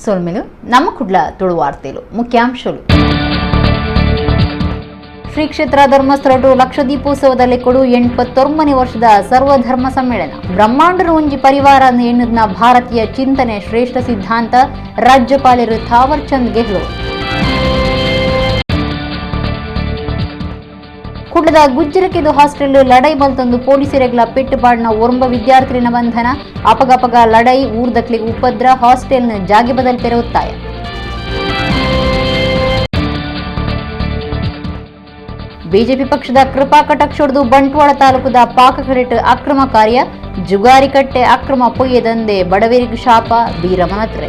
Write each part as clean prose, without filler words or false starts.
సోల్మెలు నమ్మకుడ్ల తొడు వార్తలు ముఖ్యాంశాలు ಶ್ರೀ ಕ್ಷೇತ್ರ ಧರ್ಮಸ್ಥಳ ಲಕ್ಷದೀಪೋತ್ಸವದಲ್ಲಿ ಕೊಡು 89ನೇ ವರ್ಷದ ಸರ್ವಧರ್ಮ ಸಮ್ಮೇಳನ ಬ್ರಹ್ಮಾಂಡರ ಒಂಜಿ ಪರಿವಾರ ಎನ್ನುವುದನ್ನ ಭಾರತೀಯ ಚಿಂತನೆ ಶ್ರೇಷ್ಠ ಸಿದ್ಧಾಂತ ರಾಜ್ಯಪಾಲರು ಥಾವರ್ ಚಂದ್ ಗೆಹ್ಲೋಟ್ ಕುಡ್ಲದ ಗುಜ್ಜರಕೆದು ಹಾಸ್ಟೆಲ್ ಲಡೈ ಬಲ್ತೊಂದು ಪೊಲೀಸರೆಗ್ಲ ಪೆಟ್ಟುಪಾಡಿನ ಒರಂಬ ವಿದ್ಯಾರ್ಥಿನ ಬಂಧನ ಅಪಗಪಗ ಲಡೈ ಊರ್ದಕ್ಲಿಗೆ ಉಪದ್ರ ಹಾಸ್ಟೆಲ್ನ ಜಾಗೆ ಬದಲ್ಪೆರೆ ಒತ್ತಾಯ ಬಿಜೆಪಿ ಪಕ್ಷದ ಕೃಪಾ ಕಟಾಕ್ಷ ಬಂಟ್ವಾಳ ತಾಲೂಕದ ಪಾಕಕರೆಟ್ ಅಕ್ರಮ ಕಾರ್ಯ ಜುಗಾರಿಕಟ್ಟೆ ಅಕ್ರಮ ಪೊಯ್ಯದಂದೆ ಬಡವರಿಗೆ ಶಾಪ ಬೀರಮನತ್ರೆ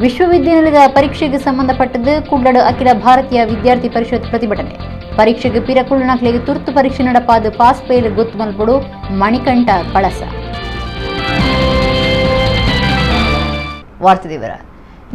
ವಿಶ್ವವಿದ್ಯಾನಿಲಯದ ಪರೀಕ್ಷೆಗೆ ಸಂಬಂಧಪಟ್ಟದ್ದು ಕುಡ್ಲಡು ಅಖಿಲ ಭಾರತೀಯ ವಿದ್ಯಾರ್ಥಿ ಪರಿಷತ್ ಪ್ರತಿಭಟನೆ ಪರೀಕ್ಷೆಗೆ ಪಿರಕುಳ್ನಕ್ಲೆಗೆ ತುರ್ತು ಪರೀಕ್ಷೆ ನಡಪಾದ ಪಾಸ್ ಪೇಲ್ ಗೊತ್ತು ಮಲ್ಪಡು ಮಣಿಕಂಠ ಕಳಸ ವಾರ್ತೆದೇವರ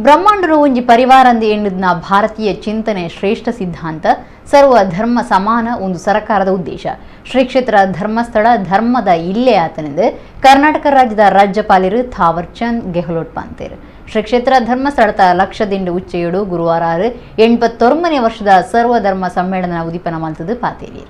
ಬ್ರಹ್ಮಾಂಡರು ಒಂಜಿ ಪರಿವಾರ ಅಂದು ಎನ್ನುವುದನ್ನ ಭಾರತೀಯ ಚಿಂತನೆ ಶ್ರೇಷ್ಠ ಸಿದ್ಧಾಂತ ಸರ್ವ ಧರ್ಮ ಸಮಾನ ಒಂದು ಸರ್ಕಾರದ ಉದ್ದೇಶ ಶ್ರೀ ಕ್ಷೇತ್ರ ಧರ್ಮಸ್ಥಳ ಧರ್ಮದ ಇಲ್ಲೇ ಆತನೆಂದು ಕರ್ನಾಟಕ ರಾಜ್ಯದ ರಾಜ್ಯಪಾಲರು ಥಾವರ್ ಚಂದ್ ಗೆಹ್ಲೋಟ್ ಪಂತೇರು ಶ್ರೀ ಕ್ಷೇತ್ರ ಧರ್ಮಸ್ಥಳದ ಲಕ್ಷದಿಂಡು ಉಚ್ಚೆಯಡು ಗುರುವಾರ 89ನೇ ವರ್ಷದ ಸರ್ವಧರ್ಮ ಸಮ್ಮೇಳನ ಉದಿಪನ ಮಲ್ತದು ಪಾತೇರಿ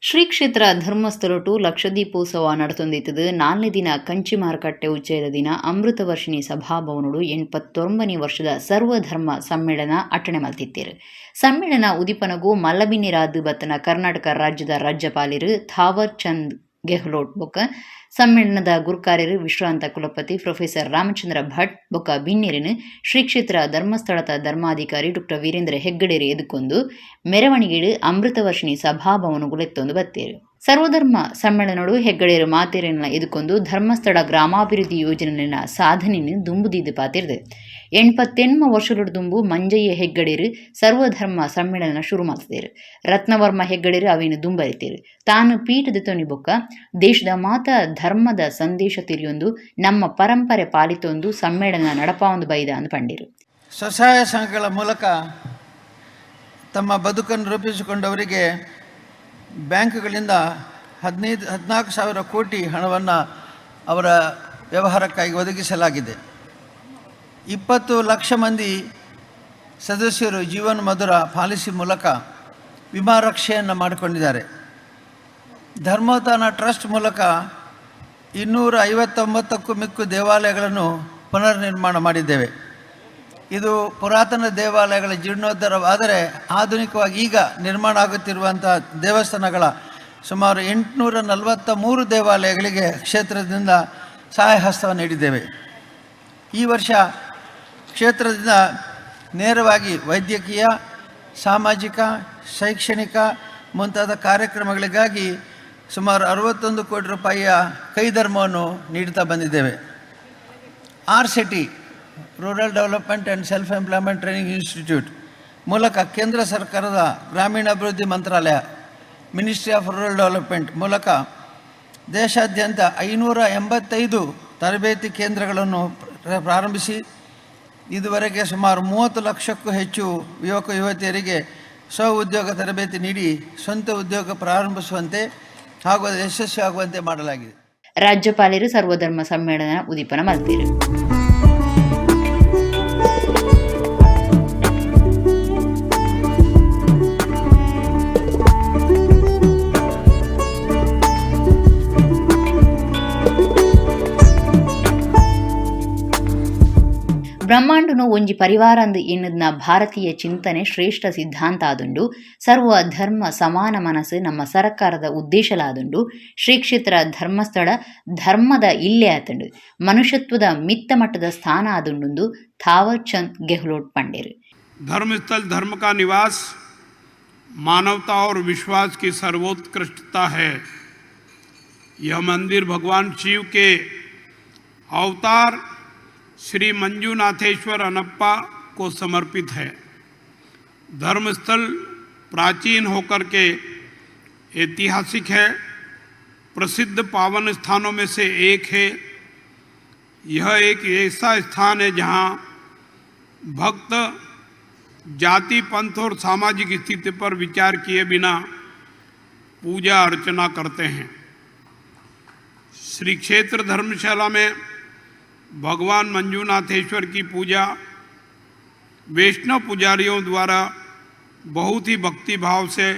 ಶ್ರೀ ಕ್ಷೇತ್ರ ಧರ್ಮಸ್ಥಳ ಲಕ್ಷದೀಪೋತ್ಸವ ನಡತೊಂದಿತ್ತದು 4ನೇ ದಿನ ಕಂಚಿ ಮಾರುಕಟ್ಟೆ ಉಚ್ಚಯದ ದಿನ ಅಮೃತ ವರ್ಷಿಣಿ ಸಭಾಭವನಡು 89ನೇ ವರ್ಷದ ಸರ್ವಧರ್ಮ ಸಮ್ಮೇಳನ ಅಟಣೆ ಮಲ್ತಿತ್ತೇರು ಸಮ್ಮೇಳನ ಉದಿಪನಗೂ ಮಲ್ಲಬಿನ್ನಿರಾದು ಬತ್ತನ ಕರ್ನಾಟಕ ರಾಜ್ಯದ ರಾಜ್ಯಪಾಲರು ಥಾವರ್ ಚಂದ್ ಗೆಹ್ಲೋಟ್ ಬೊಕ್ಕ ಸಮ್ಮೇಳನದ ಗುರುಕಾರ್ಯರು ವಿಶ್ರಾಂತ ಕುಲಪತಿ ಪ್ರೊಫೆಸರ್ ರಾಮಚಂದ್ರ ಭಟ್ ಬೊಕ್ಕ ಬಿನ್ನಿರಿನ ಶ್ರೀ ಕ್ಷೇತ್ರ ಧರ್ಮಸ್ಥಳದ ಧರ್ಮಾಧಿಕಾರಿ ಡಾಕ್ಟರ್ ವೀರೇಂದ್ರ ಹೆಗ್ಗಡೇರಿ ಎದುಕೊಂಡು ಮೆರವಣಿಗೆಡು ಅಮೃತ ವರ್ಷಿಣಿ ಸಭಾಭವನಗುಳೆತ್ತೊಂದು ಬತ್ತೇರು ಸರ್ವಧರ್ಮ ಸಮ್ಮೇಳನಡು ಹೆಗ್ಗಡೇರು ಮಾತೇರಿನ ಎದುಕೊಂಡು ಧರ್ಮಸ್ಥಳ ಗ್ರಾಮಾಭಿವೃದ್ಧಿ ಯೋಜನೆಯ ಸಾಧನೆಯನ್ನು ದುಂಬುದಿದ್ದು ಪಾತಿರ್ದೆ 88 ವರ್ಷಗಳು ದುಂಬು ಮಂಜಯ್ಯ ಹೆಗ್ಗಡೇರು ಸರ್ವಧರ್ಮ ಸಮ್ಮೇಳನ ಶುರು ಮಾಡ್ತಿದ್ದೇರು ರತ್ನವರ್ಮ ಹೆಗ್ಗಡೇರು ಅವೇನು ದುಂಬರಿತೇರು ತಾನು ಪೀಠದ ತೊನಿ ಬೊಕ್ಕ ದೇಶದ ಮಾತ ಧರ್ಮದ ಸಂದೇಶ ತಿರಿಯೊಂದು ನಮ್ಮ ಪರಂಪರೆ ಪಾಲಿತೊಂದು ಸಮ್ಮೇಳನ ನಡಪಾವೊಂದು ಬೈದ ಅಂದು ಪಂಡಿರು ಸ್ವಸಹಾಯ ಸಂಘಗಳ ಮೂಲಕ ತಮ್ಮ ಬದುಕನ್ನು ರೂಪಿಸಿಕೊಂಡವರಿಗೆ ಬ್ಯಾಂಕ್ಗಳಿಂದ 14,000 ಕೋಟಿ ಹಣವನ್ನು ಅವರ ವ್ಯವಹಾರಕ್ಕಾಗಿ ಒದಗಿಸಲಾಗಿದೆ 20 ಲಕ್ಷ ಮಂದಿ ಸದಸ್ಯರು ಜೀವನ ಮಧುರ ಪಾಲಿಸಿ ಮೂಲಕ ವಿಮಾ ರಕ್ಷೆಯನ್ನು ಮಾಡಿಕೊಂಡಿದ್ದಾರೆ ಧರ್ಮೋತ್ಥಾನ ಟ್ರಸ್ಟ್ ಮೂಲಕ 259ಕ್ಕೂ ಮಿಕ್ಕು ದೇವಾಲಯಗಳನ್ನು ಪುನರ್ ನಿರ್ಮಾಣ ಮಾಡಿದ್ದೇವೆ ಇದು ಪುರಾತನ ದೇವಾಲಯಗಳ ಜೀರ್ಣೋದ್ಧಾರವಾದರೆ ಆಧುನಿಕವಾಗಿ ಈಗ ನಿರ್ಮಾಣ ಆಗುತ್ತಿರುವಂಥ ದೇವಸ್ಥಾನಗಳ ಸುಮಾರು 843 ದೇವಾಲಯಗಳಿಗೆ ಕ್ಷೇತ್ರದಿಂದ ಸಹಾಯ ಹಸ್ತವನ್ನು ನೀಡಿದ್ದೇವೆ ಈ ವರ್ಷ ಕ್ಷೇತ್ರದಿಂದ ನೇರವಾಗಿ ವೈದ್ಯಕೀಯ ಸಾಮಾಜಿಕ ಶೈಕ್ಷಣಿಕ ಮುಂತಾದ ಕಾರ್ಯಕ್ರಮಗಳಿಗಾಗಿ ಸುಮಾರು 61 ಕೋಟಿ ರೂಪಾಯಿಯ ಕೈಧರ್ಮವನ್ನು ನೀಡುತ್ತಾ ಬಂದಿದ್ದೇವೆ RCT rural development and self employment training institute ಮೂಲಕ ಕೇಂದ್ರ ಸರ್ಕಾರದ ಗ್ರಾಮೀಣಾಭಿವೃದ್ಧಿ ಮಂತ್ರಾಲಯ ಮಿನಿಸ್ಟ್ರಿ ಆಫ್ ರೂರಲ್ ಡೆವಲಪ್ಮೆಂಟ್ ಮೂಲಕ ದೇಶಾದ್ಯಂತ 585 ತರಬೇತಿ ಕೇಂದ್ರಗಳನ್ನು ಪ್ರಾರಂಭಿಸಿ ಇದುವರೆಗೆ ಸುಮಾರು 30 ಲಕ್ಷಕ್ಕೂ ಹೆಚ್ಚು ಯುವಕ ಯುವತಿಯರಿಗೆ ಸ್ವ ಉದ್ಯೋಗ ತರಬೇತಿ ನೀಡಿ ಸ್ವಂತ ಉದ್ಯೋಗ ಪ್ರಾರಂಭಿಸುವಂತೆ ಹಾಗೂ ಯಶಸ್ವಿಯಾಗುವಂತೆ ಮಾಡಲಾಗಿದೆ ರಾಜ್ಯಪಾಲರು ಸರ್ವಧರ್ಮ ಸಮ್ಮೇಳನ ಉದಿಪನ ಮಲ್ತೀರು ಬ್ರಹ್ಮಾಂಡನು ಒಂಜಿ ಪರಿವಾರ ಅಂದು ಎನ್ನುವುದನ್ನ ಭಾರತೀಯ ಚಿಂತನೆ ಶ್ರೇಷ್ಠ ಸಿದ್ಧಾಂತ ಆದುಂಡು ಸರ್ವ ಧರ್ಮ ಸಮಾನ ಮನಸ್ಸು ನಮ್ಮ ಸರ್ಕಾರದ ಉದ್ದೇಶಲಾದುಂಡು ಶ್ರೀ ಕ್ಷೇತ್ರ ಧರ್ಮಸ್ಥಳ ಧರ್ಮದ ಇಲ್ಲೇ ಆತುಂಡು ಮನುಷ್ಯತ್ವದ ಮಿತ್ತ ಮಟ್ಟದ ಸ್ಥಾನ ಆದುಂಡು ಥಾವರ್ ಚಂದ್ ಗೆಹ್ಲೋಟ್ ಪಂಡೇರು धर्मस्थल धर्म का निवास मानवता और विश्वास की सर्वोत्कृष्टता है। यह मंदिर भगवान शिव के अवतार श्री मंजुनाथेश्वर अनप्पा को समर्पित है। धर्मस्थल प्राचीन होकर के ऐतिहासिक है, प्रसिद्ध पावन स्थानों में से एक है। यह एक ऐसा स्थान है जहाँ भक्त जाति पंथ और सामाजिक स्थिति पर विचार किए बिना पूजा अर्चना करते हैं। श्री क्षेत्र धर्मशाला में भगवान मंजूनाथेश्वर की पूजा वैष्णव पुजारियों द्वारा बहुत ही भक्ति भाव से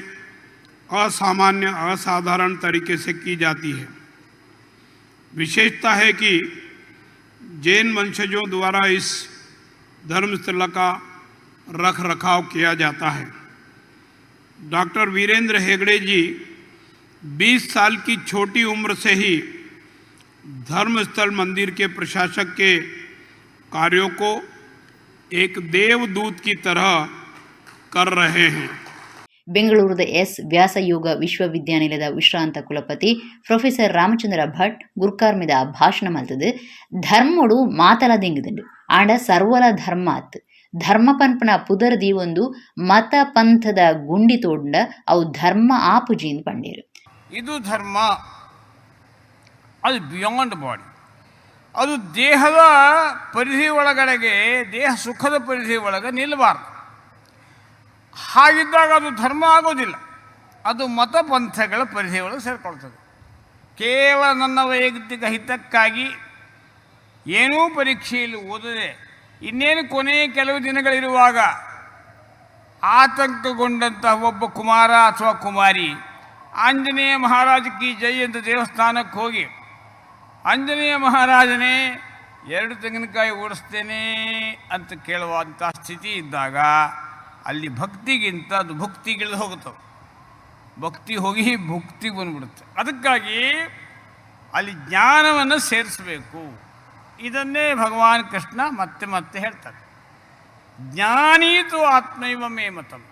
असामान्य असाधारण तरीके से की जाती है। विशेषता है कि जैन वंशजों द्वारा इस धर्मस्थल का रख रखाव किया जाता है। डॉक्टर वीरेंद्र हेगड़े जी 20 साल की छोटी उम्र से ही धर्मस्थल मंदिर के प्रशासक के कार्यों को एक देवदूत की तरह कर रहे हैं। ಬೆಂಗಳೂರದ ಎಸ್ ವ್ಯಾಸಯೋಗ ವಿಶ್ವವಿದ್ಯಾನಿಲಯದ ವಿಶ್ರಾಂತ ಕುಲಪತಿ ಪ್ರೊಫೆಸರ್ ರಾಮಚಂದ್ರ ಭಟ್ ಗುರ್ಕಾರ್ ಮಿದ ಭಾಷಣ ಮಲ್ತದು ಧರ್ಮಡು ಮಾತಲದೆಂಗಿದಂಡು ಆಂಡ ಸರ್ವಲ ಧರ್ಮಾತ್ ಧರ್ಮ ಪನ್ಪನ ಪುದರ್ದಿ ಒಂದು ಮತ ಪಂಥದ ಗುಂಡಿ ತೋಂಡ ಅವು ಧರ್ಮ ಆಪುಜಿಂದ ಪಂಡೇರು. ಇದು ಧರ್ಮ, ಅದು ಬಿಯಾಂಡ್ ಬಾಡಿ, ಅದು ದೇಹದ ಪರಿಧಿ ಒಳಗಡೆಗೆ, ದೇಹ ಸುಖದ ಪರಿಧಿ ಒಳಗೆ ನಿಲ್ಲಬಾರ್ದು. ಹಾಗಿದ್ದಾಗ ಅದು ಧರ್ಮ ಆಗೋದಿಲ್ಲ, ಅದು ಮತ ಪಂಥಗಳ ಪರಿಧಿ ಒಳಗೆ ಸೇರಿಕೊಳ್ತದೆ. ಕೇವಲ ನನ್ನ ವೈಯಕ್ತಿಕ ಹಿತಕ್ಕಾಗಿ ಏನೂ ಪರೀಕ್ಷೆಯಲ್ಲಿ ಓದದೆ ಇನ್ನೇನು ಕೊನೆಯ ಕೆಲವು ದಿನಗಳಿರುವಾಗ ಆತಂಕಗೊಂಡಂತಹ ಒಬ್ಬ ಕುಮಾರ ಅಥವಾ ಕುಮಾರಿ ಆಂಜನೇಯ ಮಹಾರಾಜ ಕಿ ಜೈ ಅಂತ ದೇವಸ್ಥಾನಕ್ಕೆ ಹೋಗಿ ಆಂಜನೇಯ ಮಹಾರಾಜನೇ 2 ತೆಂಗಿನಕಾಯಿ ಓಡಿಸ್ತೇನೆ ಅಂತ ಕೇಳುವಂಥ ಸ್ಥಿತಿ ಇದ್ದಾಗ ಅಲ್ಲಿ ಭಕ್ತಿಗಿಂತ ಅದು ಭುಕ್ತಿಗಿಳಿದು ಹೋಗುತ್ತದೆ. ಭಕ್ತಿ ಹೋಗಿ ಭುಕ್ತಿಗೆ ಬಂದ್ಬಿಡುತ್ತೆ. ಅದಕ್ಕಾಗಿ ಅಲ್ಲಿ ಜ್ಞಾನವನ್ನು ಸೇರಿಸಬೇಕು. ಇದನ್ನೇ ಭಗವಾನ್ ಕೃಷ್ಣ ಮತ್ತೆ ಮತ್ತೆ ಹೇಳ್ತಾರೆ, ಜ್ಞಾನೀತು ಆತ್ಮೈವ ಮೇ ಮತಂ.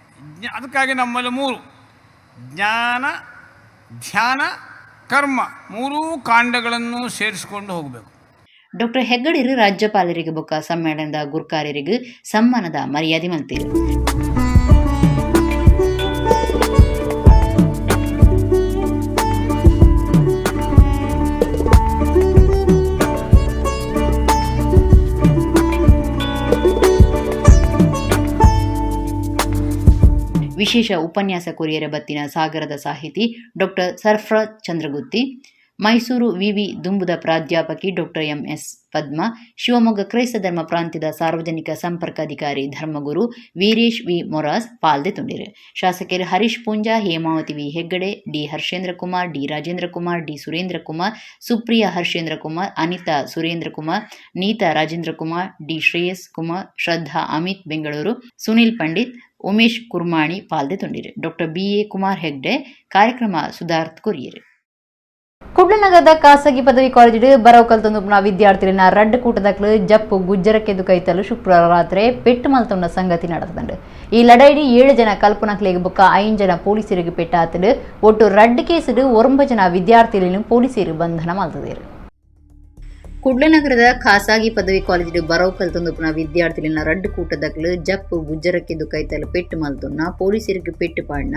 ಅದಕ್ಕಾಗಿ ನಮ್ಮಲ್ಲಿ 3 ಜ್ಞಾನ, ಧ್ಯಾನ, ಕರ್ಮ 3 ಕಾಂಡಗಳನ್ನು ಸೇರಿಸಿಕೊಂಡು ಹೋಗಬೇಕು. ಡಾಕ್ಟರ್ ಹೆಗ್ಗಡಿರು ರಾಜ್ಯಪಾಲರಿಗೆ ಬೊಕ್ಕ ಸಮ್ಮೇಳನದ ಗುರ್ಕಾರರಿಗೆ ಸಮ್ಮಾನದ ಮರ್ಯಾದೆ ಮಲ್ತೀರು. ವಿಶೇಷ ಉಪನ್ಯಾಸ ಕೊರಿಯರ ಬತ್ತಿನ ಸಾಗರದ ಸಾಹಿತಿ ಡಾಕ್ಟರ್ ಸರ್ಫರಾಜ್ ಚಂದ್ರಗುತ್ತಿ, ಮೈಸೂರು ವಿವಿ ದುಂಬುದ ಪ್ರಾಧ್ಯಾಪಕಿ ಡಾಕ್ಟರ್ ಎಂಎಸ್ ಪದ್ಮ, ಶಿವಮೊಗ್ಗ ಕ್ರೈಸ್ತ ಧರ್ಮ ಪ್ರಾಂತ್ಯದ ಸಾರ್ವಜನಿಕ ಸಂಪರ್ಕಾಧಿಕಾರಿ ಧರ್ಮಗುರು ವೀರೇಶ್ ವಿ ಮೊರಾಸ್ ಪಾಲ್ದೆ ತುಂಡಿರು. ಶಾಸಕರು Harish Poonja, Hemavathi V Heggade, D Harshendra Kumar, D Rajendra Kumar, D Surendra Kumar, Supriya Harshendra Kumar, Anita Surendra Kumar, Neeta Rajendra Kumar, D Shreyas Kumar, Shraddha Amit Bengaluru, Sunil Pandit, Umesh Kurmani ಪಾಲ್ದೆ ತುಂಡಿರು. ಡಾಕ್ಟರ್ ಬಿಎ ಕುಮಾರ್ ಹೆಗ್ಡೆ ಕಾರ್ಯಕ್ರಮ ಸುಧಾರ್ಥ ಕೊರಿಯರು. ಕುಡ್ಲನಗರದ ಖಾಸಗಿ ಪದವಿ ಕಾಲೇಜು ಬರವು ಕಲ್ತೊಂದು ವಿದ್ಯಾರ್ಥಿಗಳ ರಡ್ಡು ಕೂಟದಕ್ಲು ಜಪ್ಪು ಗುಜ್ಜರಕ್ಕೆದು ಕೈತಲು ಶುಕ್ರವಾರ ರಾತ್ರಿ ಪೆಟ್ಟು ಮಲ್ತೊಂಡ ಸಂಗತಿ ನಡೆದಂಡು. ಈ ಲಡೈಡಿ 7 ಜನ ಕಲ್ಪನಕ್ಲೆಗೆ ಬೊಕ್ಕ 5 ಜನ ಪೊಲೀಸರಿಗೆ ಪೆಟ್ಟಾತಲು ಒಟ್ಟು ರಡ್ಡು ಕೇಸಿಡು 9 ಜನ ವಿದ್ಯಾರ್ಥಿಗಳನ್ನು ಪೊಲೀಸರು ಬಂಧನ ಮಲ್ತದೇರು. ಕುಡ್ಲನಗರದ ಖಾಸಗಿ ಪದವಿ ಕಾಲೇಜು ಬರವು ಕಲ್ತೊಂದು ವಿದ್ಯಾರ್ಥಿಗಳ ರಡ್ಡು ಕೂಟದಕ್ಲು ಜಪ್ಪು ಗುಜ್ಜರಕ್ಕೆದು ಕೈತಲು ಪೆಟ್ಟು ಮಲ್ತೊನ್ನ ಪೊಲೀಸರಿಗೆ ಪೆಟ್ಟು ಪಾಡ್ನ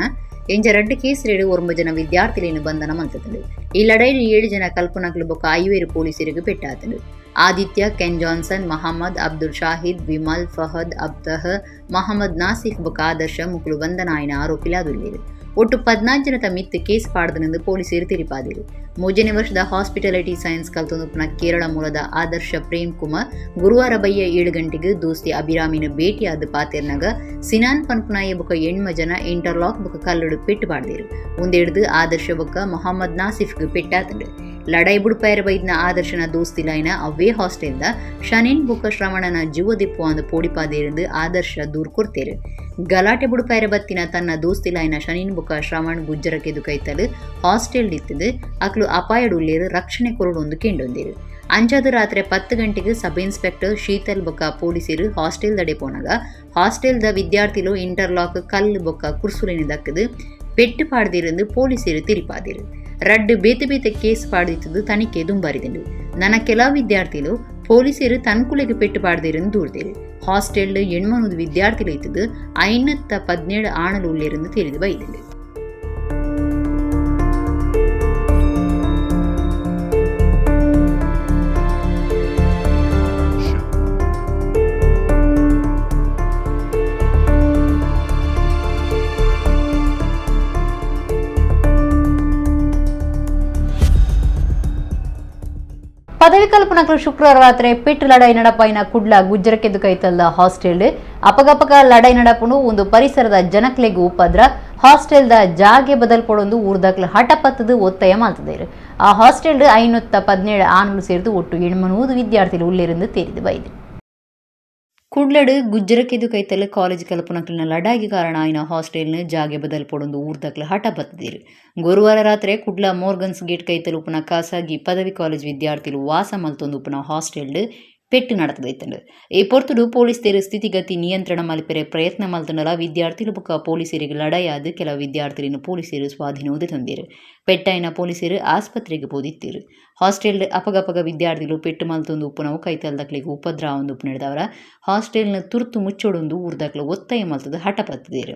ಎಂಜ ರಡ್ಡು ಕೇಸರಿಡು 9 ಜನ ವಿದ್ಯಾರ್ಥಿಗಳನ್ನು ಬಂಧನ ಮಲ್ತಂಡು. ಈ ಲಡೈಡಿ 7 ಜನ ಕಲ್ಪನಕ್ಲು ಬೊಕ್ಕ 5 ಪೊಲೀಸರಿಗೆ ಪೆಟ್ಟಾತಂಡು. ಆದಿತ್ಯ, ಕೆನ್ ಜಾನ್ಸನ್, ಮಹಮ್ಮದ್, ಅಬ್ದುಲ್ ಶಾಹಿದ್, ವಿಮಲ್, ಫಹದ್, ಅಬ್ತಹ್, ಮಹಮ್ಮದ್ ನಾಸಿಫ್ ಬೊಕ್ಕ ಆದರ್ಶ ಮುಕ್ಳು ಬಂಧನ ಆಯ್ನ ಆರೋಪಿಲಾದುಲ್ಲೇರು. ಒಟ್ಟು 14 ಜನತ ಮಿತ್ತು ಕೇಸ್ ಪಾಡ್ದನೆಂದು ಪೊಲೀಸರು ತಿರಿಪಾದಿರು. 3ನೇ ವರ್ಷದ ಹಾಸ್ಪಿಟಾಲಿಟಿ ಸೈನ್ಸ್ ಕಲ್ತೊಂದುಪ್ಪನ ಕೇರಳ ಮೂಲದ ಆದರ್ಶ ಪ್ರೇಮ್ ಕುಮಾರ್ ಗುರುವಾರ ಬಯ್ಯ 7 ಗಂಟೆಗೆ ದೋಸ್ತಿ ಅಭಿರಾಮಿನ ಭೇಟಿಯಾದ ಪಾತೆರ್ನಾಗ ಸಿನಾನ್ ಪನ್ಪುನಾಯ ಬೊಕ್ಕ 8 ಜನ ಇಂಟರ್ಲಾಕ್ ಬೊಕ್ಕ ಕಲ್ಲುಡು ಪೆಟ್ಟು ಪಾಡ್ದಿರು. ಮುಂದೆಡ್ದು ಆದರ್ಶ ಬೊಕ್ಕ ಮೊಹಮ್ಮದ್ ನಾಸಿಫ್ಗೆ ಪೆಟ್ಟಾತಂಡು. ಲಡೈ ಬುಡ್ಪೈರ ಬೈದ್ನ ಆದರ್ಶನ ದೋಸ್ತಿಲಾಯ್ನ ಅವೇ ಹಾಸ್ಟೆಲ್ದ ಶನೀನ್ ಬೊಕ್ಕ ಶ್ರವಣನ ಜೀವ ದಿಪ್ಪು ಅಂದು ಪೋಡಿಪಾದೇருந்து ಆದರ್ಶ ದೂರ್ ಕೊಡ್ತೇರು. ಗಲಾಟೆ ಬುಡ್ಪೈರ ಬತ್ತಿನ ತನ್ನ ದೋಸ್ತಿಲಾಯ್ನ ಶನೀನ್ ಬೊಕ್ಕ ಶ್ರವಣ್ ಗುಜ್ಜರಕ್ಕೆದು ಕೈತಲು ಹಾಸ್ಟೆಲ್ ಇತ್ತದು ಅಕ್ಲು ಅಪಾಯಡುಲ್ಲೇರು ರಕ್ಷಣೆ ಕೊರಡೊಂದು ಕೆಂಡೊಂದಿರು. ಅಂಚಾದ ರಾತ್ರಿ 10 ಗಂಟೆಗೆ ಸಬ್ ಇನ್ಸ್ಪೆಕ್ಟರ್ ಶೀತಲ್ ಬೊಕ್ಕ ಪೊಲೀಸರು ಹಾಸ್ಟೆಲ್ ದಡೆ ಪೋನಾಗ ಹಾಸ್ಟೆಲ್ದ ವಿದ್ಯಾರ್ಥಿಲು ಇಂಟರ್ಲಾಕ್ ಕಲ್ಲು ಬೊಕ್ಕ ಕುರ್ಸುಲಿನ ದಕ್ಕದು ಪೆಟ್ಟು ಪಾಡ್ದಿருந்து ಪೊಲೀಸರು ತಿರಿಪಾದಿರು. ರಡ್ಡು ಬೇತೆ ಬೇತೆ ಕೇಸ್ ಪಾಡಿತದು ತನಿಖೆ ದುಂಬಾರಿದಂಡು. ನನ್ನ ಕೆಲ ವಿದ್ಯಾರ್ಥಿಲು ಪೊಲೀಸರು ತನ್ಕುಲೆಗೆ ಪೆಟ್ಟು ಪಾಡ್ದಿருந்து ದೂರ್ದಿರು. ಹಾಸ್ಟೆಲ್ 80 ವಿದ್ಯಾರ್ಥಿಲು ಇತ್ತದು 517 ಆಣಲು ಉಳ್ಳೇருந்து ತಿಳಿದು ಬೈದಂಡು. ಪದವಿ ಕಲ್ಪನಕಲು ಶುಕ್ರವಾರ ರಾತ್ರಿ ಪೆಟ್ಟು ಲಡಾಯಿ ನಡಪಾಯಿನ ಕುಡ್ಲ ಗುಜ್ಜರಕ್ಕೆದ್ದು ಕೈತಲ್ಲ ಹಾಸ್ಟೆಲ್ ಅಪಗಪಕ ಲಡಾಯಿ ನಡಪುನು ಒಂದು ಪರಿಸರದ ಜನಕ್ಲೆಗೂ ಉಪದ್ರ ಹಾಸ್ಟೆಲ್ದ ಜಾಗೆ ಬದಲ್ಪಡೊಂದು ಊರ್ದಾಕ್ಲು ಹಠಪತ್ತದು ಒತ್ತಾಯ ಮಾಡ್ತಿದ್ದಾರೆ. ಆ ಹಾಸ್ಟೆಲ್ 517 ಆನುಲು ಸೇರಿದು ಒಟ್ಟು 700 ವಿದ್ಯಾರ್ಥಿಗಳು ಉಳ್ಳಿருந்து ತೇರಿದು ಬೈದು. ಕುಡ್ಲಡ್ ಗುಜ್ಜರಕ್ಕೆದು ಕೈತಲ್ಲ ಕಾಲೇಜ್ ಕಲ್ಪನಕ್ಲಿನ ಲಡಾಯಿಗೆ ಕಾರಣ ಆಯ್ನ ಹಾಸ್ಟೆಲ್ನ ಜಾಗೆ ಬದಲ್ಪಡೊಂದು ಊರ್ದಾಕ್ಲು ಹಠ ಬತ್ತಿದ್ದೀರು. ಗುರುವಾರ ರಾತ್ರಿ ಕುಡ್ಲ ಮೋರ್ಗನ್ಸ್ ಗೇಟ್ ಕೈತಲು ಉಪನ ಖಾಸಗಿ ಪದವಿ ಕಾಲೇಜ್ ವಿದ್ಯಾರ್ಥಿಗಳು ವಾಸ ಮಲ್ತೊಂದು ಉಪನ ಹಾಸ್ಟೆಲ್ ಪೆಟ್ಟು ನಡತದೈತಂಡು. ಈ ಪೊರ್ತುಡು ಪೊಲೀಸರು ಸ್ಥಿತಿಗತಿ ನಿಯಂತ್ರಣ ಮಲ್ಪೆರೆ ಪ್ರಯತ್ನ ಮಲ್ತಂಡಲ ವಿದ್ಯಾರ್ಥಿಗಳು ಬೊಕ್ಕ ಪೊಲೀಸರಿಗೆ ಲಡಾಯಾದ ಕೆಲವು ವಿದ್ಯಾರ್ಥಿಗಳನ್ನು ಪೊಲೀಸರು ಸ್ವಾಧೀನೋದು ತಂದಿರು. ಪೆಟ್ಟಾಯಿನ ಪೊಲೀಸರು ಆಸ್ಪತ್ರೆಗೆ ಬೋದಿತ್ತಿರು. ಹಾಸ್ಟೆಲ್ ಅಪಗಪಗ ವಿದ್ಯಾರ್ಥಿಗಳು ಪೆಟ್ಟು ಮಲ್ತೊಂದು ಉಪ್ಪನವು ಕೈತಲ್ದಕ್ಲಿಗೆ ಉಪದ್ರ ಒಂದು ಉಪ್ಪು ನಡೆದವರ ಹಾಸ್ಟೆಲ್ನ ತುರ್ತು ಮುಚ್ಚೊಡೊಂದು ಊರ್ದಾಕ್ಲು ಒತ್ತಾಯ ಮಲ್ತದ ಹಠ ಪತ್ತಿದ್ದೀರು.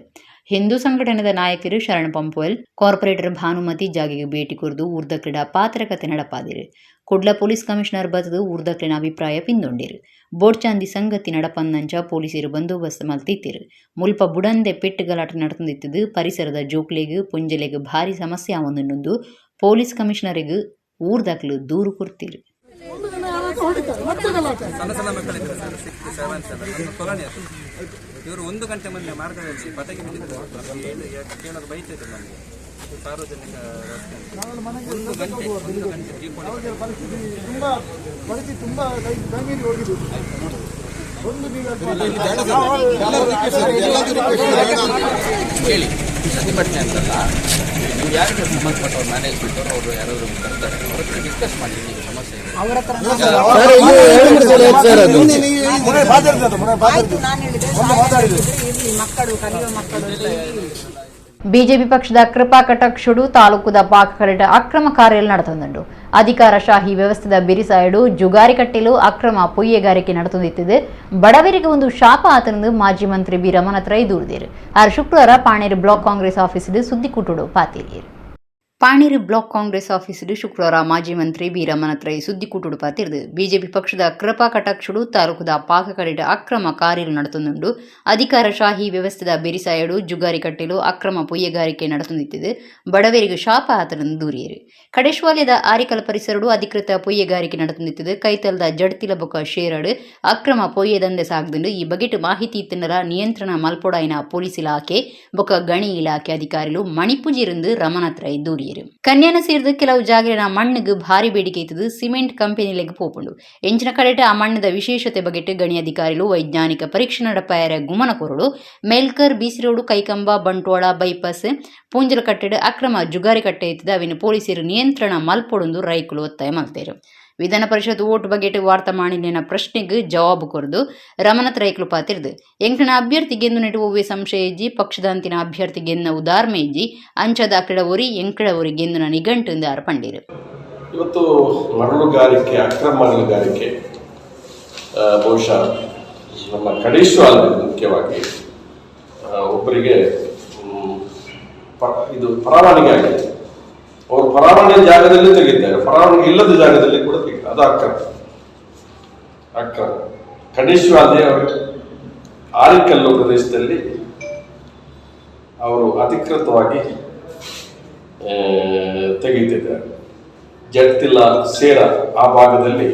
ಹಿಂದೂ ಸಂಘಟನೆದ ನಾಯಕರು ಶರಣ್ ಪಂಪುವೆಲ್, ಕಾರ್ಪೊರೇಟರ್ ಭಾನುಮತಿ ಜಾಗೆಗೆ ಭೇಟಿ ಕೊರೆದು ಊರ್ದಕ್ಲಿಡ ಪಾತ್ರಕತೆ ನಡಪಾದಿರು. ಕುಡ್ಲ ಪೊಲೀಸ್ ಕಮಿಷನರ್ ಬತದು ಊರ್ದಕ್ಲಿನ ಅಭಿಪ್ರಾಯ ಪಿಂದೊಂಡಿರು. ಬೋಡ್ಚಾಂದಿ ಸಂಗತಿ ನಡಪಂದಂಚ ಪೊಲೀಸರು ಬಂದೋಬಸ್ತ್ ಮಲ್ತಿತ್ತಿರು. ಮುಲ್ಪ ಬುಡಂದೆ ಪೆಟ್ಟು ಗಲಾಟೆ ನಡೆದಿತ್ತದು ಪರಿಸರದ ಜೋಕ್ಲೆಗ್ ಪುಂಜಲೆಗ್ ಭಾರಿ ಸಮಸ್ಯೆ ಆವೊಂದುಂಡು ಪೊಲೀಸ್ ಕಮಿಷನರಿಗೆ ಊರ್ದಾಕ್ಲು ದೂರು ಕೊಡ್ತಿರು. ಇವರು 1 ಗಂಟೆ ಮೊನ್ನೆ ಮಾರ್ಗದಲ್ಲಿ ಪಟಕಿ ಬಿದ್ದಿದ್ರು. ಕೇಳೋದು ಬೈತಿದ್ರು ನಮಗೆ ಸಾರ್ವಜನಿಕ ರಸ್ತೆ 1 ಗಂಟೆ ಹೇಳಿ ಪ್ರತಿಭಟನೆ ಅಂತಲ್ಲ, ನೀವು ಯಾರಿಗೆ ಸಂಬಂಧಪಟ್ಟವ್ರು ಮ್ಯಾನೇಜ್ಮೆಂಟ್ ಅವರು ಯಾರಾದರೂ ಬರ್ತಾರೆ, ಅವ್ರ ಹತ್ರ ಡಿಸ್ಕಸ್ ಮಾಡಿ ಸಮಸ್ಯೆ ಬಿಜೆಪಿ ಪಕ್ಷದ ಕೃಪಾ ಕಟಾಕ್ಷುಡು ತಾಲೂಕುದ ಪಾಕಕರಟ ಅಕ್ರಮ ಕಾರ್ಯ ನಡೆತೊಂದುಂಡು. ಅಧಿಕಾರಶಾಹಿ ವ್ಯವಸ್ಥೆದ ಬಿರಿಸಾಯಡು ಜುಗಾರಿ ಕಟ್ಟೆಲು ಅಕ್ರಮ ಪೊಯ್ಯೆಗಾರಿಕೆ ನಡೆತೊಂದಿತ್ತಿದೆ. ಬಡವರಿಗೆ ಒಂದು ಶಾಪ ಆತನದು ಮಾಜಿ ಮಂತ್ರಿ ಬಿ ರಮಣತ್ರೈ ದೂರಿದರು. ಆರು ಶುಕ್ರವಾರ ಪಾಣೇರು ಬ್ಲಾಕ್ ಕಾಂಗ್ರೆಸ್ ಆಫೀಸಿಡು ಸುದ್ದಿ ಕುಟುಡು ಪಾತಿರಿಯರು. ಪಾಣೇರು ಬ್ಲಾಕ್ ಕಾಂಗ್ರೆಸ್ ಆಫೀಸಿಡು ಶುಕ್ರವಾರ ಮಾಜಿ ಮಂತ್ರಿ ಬಿ ರಮಣತ್ರೈ ಸುದ್ದಿ ಕುಟುಡು ಪಾತಿರ್ದು. ಬಿಜೆಪಿ ಪಕ್ಷದ ಕೃಪಾ ಕಟಾಕ್ಷುಡು ತಾಲೂಕುದ ಪಾಕಕರಟ ಅಕ್ರಮ ಕಾರ್ಯ ನಡೆತೊಂದುಂಡು. ಅಧಿಕಾರಶಾಹಿ ವ್ಯವಸ್ಥೆದ ಬಿರಿಸಾಯಡು ಜುಗಾರಿ ಕಟ್ಟೆಲು ಅಕ್ರಮ ಪೊಯ್ಯೆಗಾರಿಕೆ ನಡೆತೊಂದಿತ್ತಿದೆ. ಬಡವರಿಗೆ ಶಾಪ ಆತನನ್ನು ದೂರಿಯರು. ಕಡೇಶ್ವಾಲ್ಯದ ಆರಿಕಲ್ ಪರಿಸರಡು ಅಧಿಕೃತ ಪೊಯ್ಯೆಗಾರಿಕೆ ನಡೆತೊಂದಿತ್ತಿದೆ. ಕೈತಲ್ದ ಜಡ್ತಿಲ ಬೊಕ್ಕ ಶೇರಡ್ ಅಕ್ರಮ ಪೊಯ್ಯೆ ದಂಧೆ ಸಾಗದುಂಡು. ಈ ಬಗೆಟ್ ಮಾಹಿತಿ ಇತ್ತಿನರ ನಿಯಂತ್ರಣ ಮಲ್ಪೊಡಾಯಿನ ಪೊಲೀಸ್ ಇಲಾಖೆ ಬೊಕ್ಕ ಗಣಿ ಇಲಾಖೆ ಅಧಿಕಾರಿಗಳು ಮಣಿಪುಜಿருந்து ರಮಣತ್ರೈ ದೂರಿಯರು. ಕನ್ಯಾನ ಸೇರಿದ ಕೆಲವು ಜಾಗರಿನ ಮಣ್ಣಿಗೆ ಭಾರಿ ಬೇಡಿಕೆ ಇತ್ತದು. ಸಿಮೆಂಟ್ ಕಂಪನಿಲೆಗ್ ಪೋಪುಂಡು. ಎಂಚಿನ ಕಡೆಟ ಆ ಮಣ್ಣದ ವಿಶೇಷತೆ ಬಗೆಟ್ ಗಣಿ ಅಧಿಕಾರಿಗಳು ವೈಜ್ಞಾನಿಕ ಪರೀಕ್ಷೆ ನಡಪಾಯರ ಗುಮನ ಕೊರಡು. ಮೇಲ್ಕರ್ ಬಿಸಿರೋಡು ಕೈಕಂಬ ಬಂಟ್ವಾಳ ಬೈಪಾಸ್ ಪೂಂಜಲ ಕಟ್ಟಡ ಅಕ್ರಮ ಜುಗಾರಿ ಕಟ್ಟೆ ಇತ್ತದ ಅವಿನ ಪೊಲೀಸರು ನಿಯಂತ್ರಣ ಮಲ್ಪೊಡೊಂದು ರೈಕುಲು ಒತ್ತಾಯ ಮಲ್ತೇರು. ವಿಧಾನ ಪರಿಷತ್ ಓಟ್ ಬಗೆಟ್ ವಾರ್ತಾ ಮಾಡಿನ ಪ್ರಶ್ನೆಗೆ ಜವಾಬು ಕೊರದು ರಮಣತ್ ರೈಕಲು ಪಾತಿರ್ದು. ಎಂಕನ ಅಭ್ಯರ್ಥಿ ಗೆಂದು ನೆಟುವೆ ಸಂಶಯ ಇಜ್ಜಿ ಪಕ್ಷದ ಅಂತಿನ ಅಭ್ಯರ್ಥಿ ಗೆನ್ನ ಉದಾರ್ಮೆ ಇಜ್ಜಿ ಅಂಚದ ಅಕ್ಕಡ ಒರಿ ಎಂಕಡ ಒರಿ ಗೆಂದುನ ನಿಘಂಟು ಅರ್ಪಂಡಿರು. ಇವತ್ತು ಮರಳುಗಾರಿಕೆ, ಅಕ್ರಮ ಮರಳುಗಾರಿಕೆ ಬಹುಶಃ ನಮ್ಮ ಕಡೇಶ್ವಾಲ್ಯದಲ್ಲಿ ಮುಖ್ಯವಾಗಿ ಒಬ್ಬರಿಗೆ ಇದು ಪರವಾನಗಿ ಆಗಿದೆ. ಅವರು ಪರವಾನಗಿ ಜಾಗದಲ್ಲಿ ತೆಗಿದ್ದಾರೆ, ಪರವಾನಗಿ ಇಲ್ಲದ ಜಾಗದಲ್ಲಿ ಕೂಡ ತೆಗಿತಾರೆ. ಅದು ಅಕ್ರಮ. ಕಡೇಶ್ವಾಲ್ಯ ಆರಿಕಲ್ಲು ಪ್ರದೇಶದಲ್ಲಿ ಅವರು ಅಧಿಕೃತವಾಗಿ ತೆಗಿತಿದ್ದಾರೆ. ಜಡ್ತಿಲ್ಲ ಸೇರ ಆ ಭಾಗದಲ್ಲಿ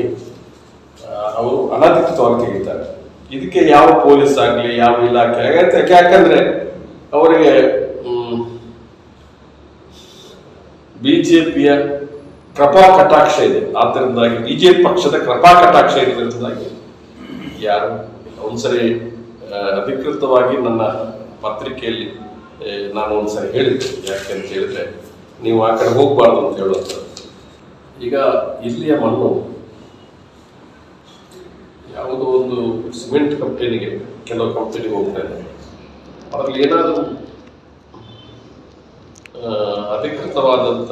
ಅವರು ಅನಧಿಕೃತವಾಗಿ ತೆಗಿತಾರೆ. ಇದಕ್ಕೆ ಯಾವ ಪೊಲೀಸ್ ಆಗಲಿ ಯಾವ ಇಲಾಖೆ, ಯಾಕಂದ್ರೆ ಅವರಿಗೆ ಬಿಜೆಪಿಯ ಕೃಪಾ ಕಟಾಕ್ಷ ಇದೆ. ಆದ್ದರಿಂದಾಗಿ ಬಿಜೆಪಿ ಪಕ್ಷದ ಕೃಪಾ ಕಟಾಕ್ಷ ಇರೋದ್ರಿಂದಾಗಿ ಯಾರು ಒಂದ್ಸರಿ ಅಧಿಕೃತವಾಗಿ ನನ್ನ ಪತ್ರಿಕೆಯಲ್ಲಿ ನಾನು ಒಂದ್ಸರಿ ಹೇಳಿದ್ದೆ. ಯಾಕೆಂತ ಹೇಳಿದ್ರೆ ನೀವು ಆ ಕಡೆ ಹೋಗ್ಬಾರ್ದು ಅಂತ ಹೇಳುವಂಥದ್ದು. ಈಗ ಇಲ್ಲಿಯ ಮಣ್ಣು ಯಾವುದೋ ಒಂದು ಸಿಮೆಂಟ್ ಕಂಪನಿಗೆ, ಕೆಲವು ಕಂಪನಿಗೆ ಹೋಗ್ತಾ ಇದೆ. ಅದರಲ್ಲಿ ಏನಾದರೂ ಅಧಿಕೃತವಾದಂಥ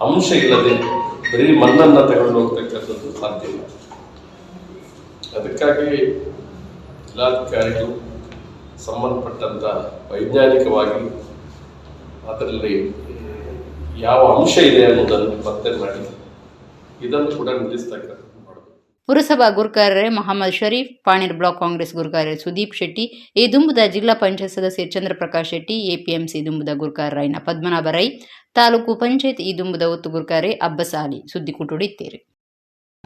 ಅಂಶ ಇಲ್ಲದೆ ಬರೀ ಮಣ್ಣನ್ನು ತಗೊಂಡು ಹೋಗ್ತಕ್ಕಂಥದ್ದು ಸಾಧ್ಯ ಇಲ್ಲ. ಅದಕ್ಕಾಗಿ ಜಿಲ್ಲಾಧಿಕಾರಿಗಳು ಸಂಬಂಧಪಟ್ಟಂಥ ವೈಜ್ಞಾನಿಕವಾಗಿ ಅದರಲ್ಲಿ ಯಾವ ಅಂಶ ಇದೆ ಅನ್ನೋದನ್ನು ಪತ್ತೆ ಮಾಡಿ ಇದನ್ನು ಕೂಡ ನಿಲ್ಲಿಸ್ತಕ್ಕಂಥ ಪುರಸಭಾ ಗುರ್ಕಾರ್ರೆ ಮೊಹಮ್ಮದ್ ಶರೀಫ್, ಪಾಣೇರ್ ಬ್ಲಾಕ್ ಕಾಂಗ್ರೆಸ್ ಗುರ್ಕಾರ್ರೆ ಸುದೀಪ್ ಶೆಟ್ಟಿ, ಈ ದುಂಬುದ ಜಿಲ್ಲಾ ಪಂಚಾಯತ್ ಸದಸ್ಯ ಚಂದ್ರಪ್ರಕಾಶ್ ಶೆಟ್ಟಿ, ಎಪಿಎಂಸಿ ದುಂಬುದ ಗುರ್ಕಾರ್ ರೈನ ಪದ್ಮನಾಭ ರೈ, ತಾಲೂಕು ಪಂಚಾಯತ್ ಈ ದುಂಬುದ ಒತ್ತು ಗುರ್ಕಾರೆ ಅಬ್ಬಸ್ ಆಲಿ ಸುದ್ದಿ ಕುಟುಡಿತ್ತೇರು.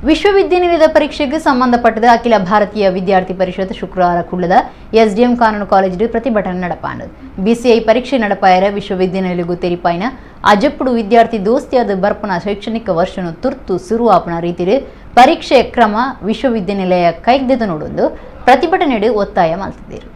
ವಿಶ್ವವಿದ್ಯಾನಿಲಯದ ಪರೀಕ್ಷೆಗೆ ಸಂಬಂಧಪಟ್ಟದ ಅಖಿಲ ಭಾರತೀಯ ವಿದ್ಯಾರ್ಥಿ ಪರಿಷತ್ ಶುಕ್ರವಾರ ಕುಳ್ಳದ ಎಸ್ಡಿಎಂ ಕಾನೂನು ಕಾಲೇಜಿல் ಪ್ರತಿಭಟನೆ நடப்பானது. BCI ಪರೀಕ್ಷೆ நடப்பாயிர ವಿಶ್ವವಿದ್ಯಾನಿಲಯಗೂ ತೆರಿಪಾಯಿನ ಅಜಪ್ಪುಡು ವಿದ್ಯಾರ್ಥಿ ದೋಸ್ತಿಯಾದ ಬರ್ಪನ ಶೈಕ್ಷಣಿಕ ವರ್ಷನು ತುರ್ತು ಶುರುವಾಪನ ರೀತಿಯಲ್ಲಿ ಪರೀಕ್ಷೆ ಕ್ರಮ ವಿಶ್ವವಿದ್ಯಾನಿಲಯ ಕೈಗೆದ್ದು ನೋಡೊಂದು ಪ್ರತಿಭಟನೆಡು ಒತ್ತಾಯ ಮಾಡ್ತಿದ್ದರು.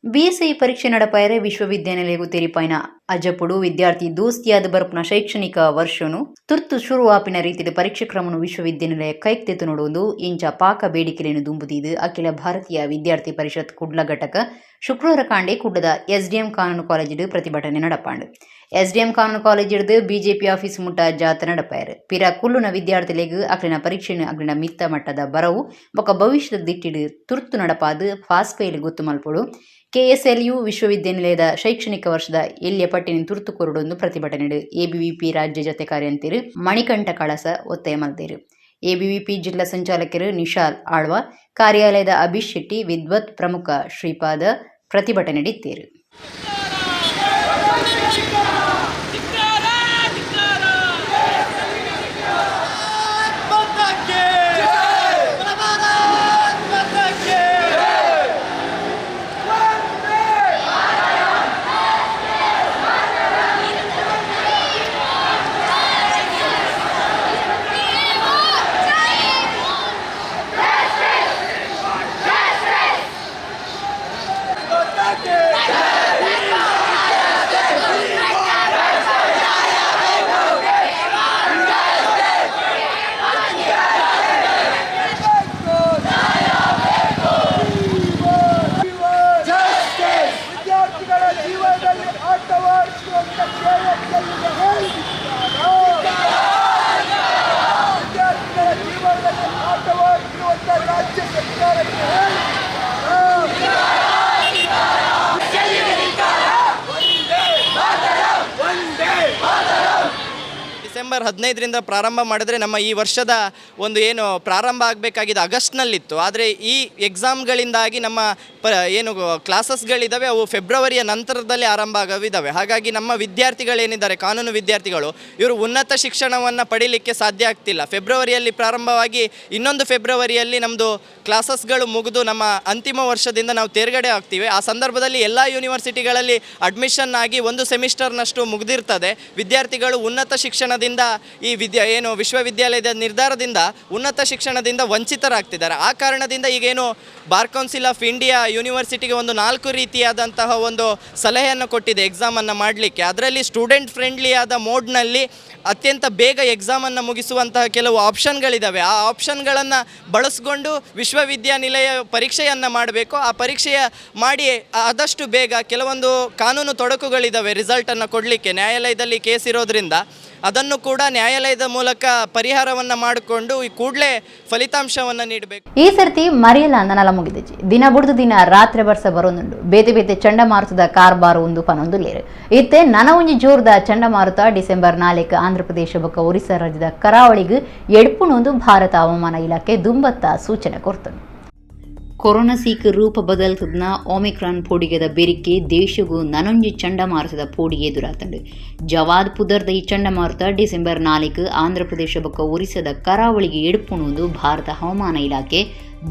BSI ಪರೀಕ್ಷೆ நடப்பாயிர ವಿಶ್ವವಿದ್ಯಾನಿಲಯಗೂ ತೆರಿಪಾಯಿನ ಅಜಪ್ಪುಡು ವಿದ್ಯಾರ್ಥಿ ದೋಸ್ತಿಯಾದ ಬರ್ಪನ ಶೈಕ್ಷಣಿಕ ವರ್ಷನು ತುರ್ತು ಶುರುವಾಪಿನ ರೀತಿಯಲ್ಲಿ ಪರೀಕ್ಷೆ ಕ್ರಮವನ್ನು ವಿಶ್ವವಿದ್ಯಾನಿಲಯ ಕೈಗೆದ್ದು ನೋಡುವುದು ಇಂಚ ಪಾಕ ಬೇಡಿಕೆಯನ್ನು ದುಂಬುದಿದ್ದು ಅಖಿಲ ಭಾರತೀಯ ವಿದ್ಯಾರ್ಥಿ ಪರಿಷತ್ ಕುಡ್ಲ ಘಟಕ ಶುಕ್ರವಾರ ಕಾಂಡೆ ಕುಡ್ಲದ ಎಸ್ಡಿಎಂ ಕಾನೂನು ಕಾಲೇಜಿಡು ಪ್ರತಿಭಟನೆ நடப்பாண்டு. ಎಸ್ಡಿಎಂ ಕಾನೂನು ಕಾಲೇಜಿಡ್ದು ಬಿಜೆಪಿ ಆಫೀಸ್ ಮುಟ್ಟ ಜಾಥಾ நடப்பாயிரு. ಪಿರ ಕುಲ್ಲುನ ವಿದ್ಯಾರ್ಥಿಗಳಿಗೆ ಅಕ್ಲಿನ ಪರೀಕ್ಷೆಯನ್ನು ಅಕ್ಲಿನ ಮಿತ್ತ ಮಟ್ಟದ ಬರವು ಬೊಕ ಭವಿಷ್ಯದ ದಿಟ್ಟಿಡು ತುರ್ತು நடப்பாದು ಫಾಸ್ಟ್ ಫೈಲ್ ಗೊತ್ತು ಮಲ್ಪಡು KSLU ವಿಶ್ವವಿದ್ಯಾನಿಲಯದ ಶೈಕ್ಷಣಿಕ ವರ್ಷದ ಎಲ್ಲಿಯ ಪಟ್ಟಿನ ತುರ್ತು ಕೊರಡೊಂದು ಪ್ರತಿಭಟನೆ ABVP ರಾಜ್ಯ ಜತೆ ಕಾರ್ಯಂತಿರು ಮಣಿಕಂಠ ಕಳಸ ಒತ್ತಾಯ ಮಲ್ದೇರು. ABVP ಜಿಲ್ಲಾ ಸಂಚಾಲಕರು ನಿಶಾಲ್ ಆಳ್ವ, ಕಾರ್ಯಾಲಯದ ಅಭಿಷ್ ಶೆಟ್ಟಿ, ವಿದ್ವತ್ ಪ್ರಮುಖ ಶ್ರೀಪಾದ ಪ್ರತಿಭಟನೆ ನಡೆಸಿದರು. ಡಿಸೆಂಬರ್ 15ರಿಂದ ಪ್ರಾರಂಭ ಮಾಡಿದ್ರೆ ನಮ್ಮ ಈ ವರ್ಷದ ಒಂದು ಏನು ಪ್ರಾರಂಭ ಆಗಬೇಕಾಗಿದೆ ಆಗಸ್ಟ್ನಲ್ಲಿತ್ತು. ಆದರೆ ಈ ಎಕ್ಸಾಮ್ಗಳಿಂದಾಗಿ ನಮ್ಮ ಏನು ಕ್ಲಾಸಸ್ಗಳಿದ್ದಾವೆ ಅವು ಫೆಬ್ರವರಿಯ ನಂತರದಲ್ಲಿ ಆರಂಭ ಆಗವಿದ್ದಾವೆ. ಹಾಗಾಗಿ ನಮ್ಮ ವಿದ್ಯಾರ್ಥಿಗಳೇನಿದ್ದಾರೆ ಕಾನೂನು ವಿದ್ಯಾರ್ಥಿಗಳು ಇವರು ಉನ್ನತ ಶಿಕ್ಷಣವನ್ನು ಪಡೀಲಿಕ್ಕೆ ಸಾಧ್ಯ ಆಗ್ತಿಲ್ಲ. ಫೆಬ್ರವರಿಯಲ್ಲಿ ಪ್ರಾರಂಭವಾಗಿ ಇನ್ನೊಂದು ಫೆಬ್ರವರಿಯಲ್ಲಿ ನಮ್ಮದು ಕ್ಲಾಸಸ್ಗಳು ಮುಗಿದು ನಮ್ಮ ಅಂತಿಮ ವರ್ಷದಿಂದ ನಾವು ತೇರ್ಗಡೆ ಆಗ್ತೀವಿ. ಆ ಸಂದರ್ಭದಲ್ಲಿ ಎಲ್ಲ ಯೂನಿವರ್ಸಿಟಿಗಳಲ್ಲಿ ಅಡ್ಮಿಷನ್ ಆಗಿ ಒಂದು ಸೆಮಿಸ್ಟರ್ನಷ್ಟು ಮುಗಿದಿರ್ತದೆ. ವಿದ್ಯಾರ್ಥಿಗಳು ಉನ್ನತ ಶಿಕ್ಷಣದಿಂದ ಈ ವಿಶ್ವವಿದ್ಯಾಲಯದ ನಿರ್ಧಾರದಿಂದ ಉನ್ನತ ಶಿಕ್ಷಣದಿಂದ ವಂಚಿತರಾಗ್ತಿದ್ದಾರೆ. ಆ ಕಾರಣದಿಂದ ಈಗೇನು ಬಾರ್ ಕೌನ್ಸಿಲ್ ಆಫ್ ಇಂಡಿಯಾ ಯೂನಿವರ್ಸಿಟಿಗೆ ಒಂದು 4 ರೀತಿಯಾದಂತಹ ಒಂದು ಸಲಹೆಯನ್ನು ಕೊಟ್ಟಿದೆ ಎಕ್ಸಾಮನ್ನು ಮಾಡಲಿಕ್ಕೆ. ಅದರಲ್ಲಿ ಸ್ಟೂಡೆಂಟ್ ಫ್ರೆಂಡ್ಲಿ ಆದ ಮೋಡ್ನಲ್ಲಿ ಅತ್ಯಂತ ಬೇಗ ಎಕ್ಸಾಮನ್ನು ಮುಗಿಸುವಂತಹ ಕೆಲವು ಆಪ್ಷನ್ಗಳಿದ್ದಾವೆ. ಆ ಆಪ್ಷನ್ಗಳನ್ನು ಬಳಸ್ಕೊಂಡು ವಿಶ್ವವಿದ್ಯಾನಿಲಯ ಪರೀಕ್ಷೆಯನ್ನು ಮಾಡಬೇಕು. ಆ ಪರೀಕ್ಷೆಯ ಮಾಡಿ ಆದಷ್ಟು ಬೇಗ ಕೆಲವೊಂದು ಕಾನೂನು ತೊಡಕುಗಳಿದ್ದಾವೆ ರಿಸಲ್ಟನ್ನು ಕೊಡಲಿಕ್ಕೆ. ನ್ಯಾಯಾಲಯದಲ್ಲಿ ಕೇಸ್ ಇರೋದ್ರಿಂದ ಅದನ್ನು ಕೂಡ ನ್ಯಾಯಾಲಯದ ಮೂಲಕ ಪರಿಹಾರವನ್ನು ಮಾಡಿಕೊಂಡು ಈ ಕೂಡಲೇ ಫಲಿತಾಂಶವನ್ನು ನೀಡಬೇಕು. ಈ ಸರ್ತಿ ಮರೆಯಲ್ಲ ಅಂದನಲ್ಲ ಮುಗಿದಿಚ್ಚಿ ದಿನ ಬುಡ್ದು ದಿನ ರಾತ್ರಿ ಬರ್ಸ ಬರೋನುಂಡು ಬೇತೆ ಬೇತೆ ಚಂಡಮಾರುತದ ಕಾರ್ಬಾರು ಒಂದು ಪನೊಂದು ಲೇರು ಇತ್ತೆ ನನವುಂಜಿ ಜೋರ್ದ ಚಂಡಮಾರುತ ಡಿಸೆಂಬರ್ 4 ಆಂಧ್ರಪ್ರದೇಶ ಬೊಕ್ಕ ಒರಿಸ್ಸಾ ರಾಜ್ಯದ ಕರಾವಳಿಗೆ ಎಡ್ಪುನೊಂದು ಭಾರತ ಹವಾಮಾನ ಇಲಾಖೆ ದುಂಬತ್ತ ಸೂಚನೆ ಕೊಡ್ತದೆ. ಕೊರೋನಾ ಸೀಕ್ ರೂಪ ಬದಲ್ತದ್ನ ಒಮಿಕ್ರಾನ್ ಪೋಡಿಗೆದ ಬೆರಿಕೆ ದೇಶಗೂ ನನೊಂಜಿ ಚಂಡಮಾರುತದ ಪೋಡಿಗೆ ಎದುರಾತಂಡು. ಜವಾದ್ ಪುದರ್ದ ಈ ಚಂಡಮಾರುತ ಡಿಸೆಂಬರ್ 4 ಆಂಧ್ರಪ್ರದೇಶ ಬೊಕ್ಕ ಒರಿಸ್ಸಾದ ಕರಾವಳಿಗೆ ಎಡ್ಪುಣುವುದು ಭಾರತ ಹವಾಮಾನ ಇಲಾಖೆ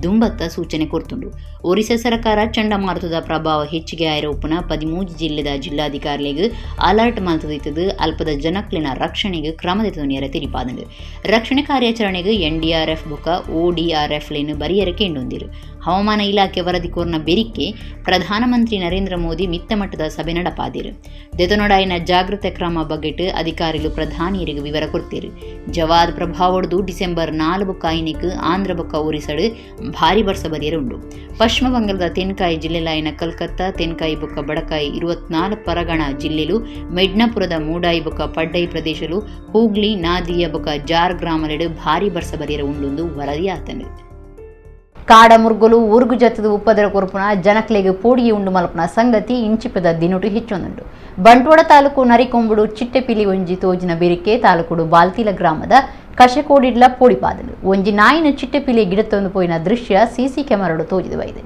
ದುಂಬತ್ತ ಸೂಚನೆ ಕೊಡ್ತುಂಡು. ಒರಿಸ್ಸಾ ಸರ್ಕಾರ ಚಂಡಮಾರುತದ ಪ್ರಭಾವ ಹೆಚ್ಚಿಗೆ ಆರೋಪನ 13 ಜಿಲ್ಲೆದ ಜಿಲ್ಲಾಧಿಕಾರಿಗಳಿಗೆ ಅಲರ್ಟ್ ಮಲ್ತದಿತ್ತದು ಅಲ್ಪದ ಜನಕ್ಲಿನ ರಕ್ಷಣೆಗೆ ಕ್ರಮದೆತ್ತುನಿಯರ ತಿರಿಪಾದಂಡು. ರಕ್ಷಣೆ ಕಾರ್ಯಾಚರಣೆಗೆ NDRF ಬೊಕ್ಕ ODRF ಲೇನು ಬರಿಯರಕ್ಕೆ ಎಂಡೊಂದಿರು. ಹವಾಮಾನ ಇಲಾಖೆ ವರದಿ ಕೋರ್ನ ಬೆರಿಕೆ ಪ್ರಧಾನಮಂತ್ರಿ ನರೇಂದ್ರ ಮೋದಿ ಮಿತ್ತ ಮಟ್ಟದ ಸಭೆ ನಡಪಾದಿರು. ದೆತನೊಡಾಯಿನ ಜಾಗೃತೆ ಕ್ರಮ ಬಗ್ಗೆಟ್ಟು ಅಧಿಕಾರಿಗಳು ಪ್ರಧಾನಿಯರಿಗೆ ವಿವರ ಕೊಡ್ತೀರು. ಜವಾದ್ ಪ್ರಭಾವಡ್ದು ಡಿಸೆಂಬರ್ 4 ಕಾಯಿನಿಕ್ ಆಂಧ್ರ ಬೊಕ್ಕ ಒರಿಸ್ಸಾಡು ಭಾರಿ ಬರ್ಸ ಬದಿಯರ ಉಂಡು. ಪಶ್ಚಿಮ ಬಂಗಾಳದ ತೆನ್ಕಾಯಿ ಜಿಲ್ಲೆಲಾಯಿನ ಕಲ್ಕತ್ತಾ ತೆನ್ಕಾಯಿ ಬೊಕ್ಕ ಬಡಕಾಯಿ 24 ಪರಗಣ ಜಿಲ್ಲೆಲು ಮೆಡ್ನಾಪುರದ ಮೂಡಾಯಿ ಬೊಕ್ಕ ಪಡ್ಡೈ ಪ್ರದೇಶಲು ಹೂಗ್ಲಿ ನಾದಿಯ ಬೊಕ್ಕ ಜಾರ್ ಗ್ರಾಮಲೆಡು ಭಾರಿ ಬರ್ಸ ಬದಿಯರ ಉಂಡು ವರದಿ ಆತಂಡು. ಕಾಡ ಮುರ್ಗುಲು ಊರ್ಗು ಜತ್ತದ ಉಪ್ಪದರ ಕೊರಪುನ ಜನಕ್ಲೆಗೆ ಪೋಡಿಗೆ ಉಂಡು ಮಲ್ಪನ ಸಂಗತಿ ಇಂಚಿಪದ ದಿನುಟು ಹೆಚ್ಚೊಂದುಂಡು. ಬಂಟ್ವಾಡ ತಾಲೂಕು ನರಿಕೊಂಬುಡು ಚಿಟ್ಟೆಪಿಲಿ ಒಂಜಿ ತೋಜಿನ ಬೆರಿಕೆ ತಾಲೂಕುಡು ಬಾಲ್ತಿಲ ಗ್ರಾಮದ ಕಶೆಕೋಡಿಡ್ಲ ಪೋಡಿಪಾದಲು ಒಂಜಿ ನಾಯಿನ ಚಿಟ್ಟೆಪಿಲಿ ಗಿಡತ್ತೊಂದು ಪೋಯಿನ ದೃಶ್ಯ ಸಿಸಿ ಕ್ಯಾಮರಾಡು ತೋಜಿದವಾಯಿದೆ.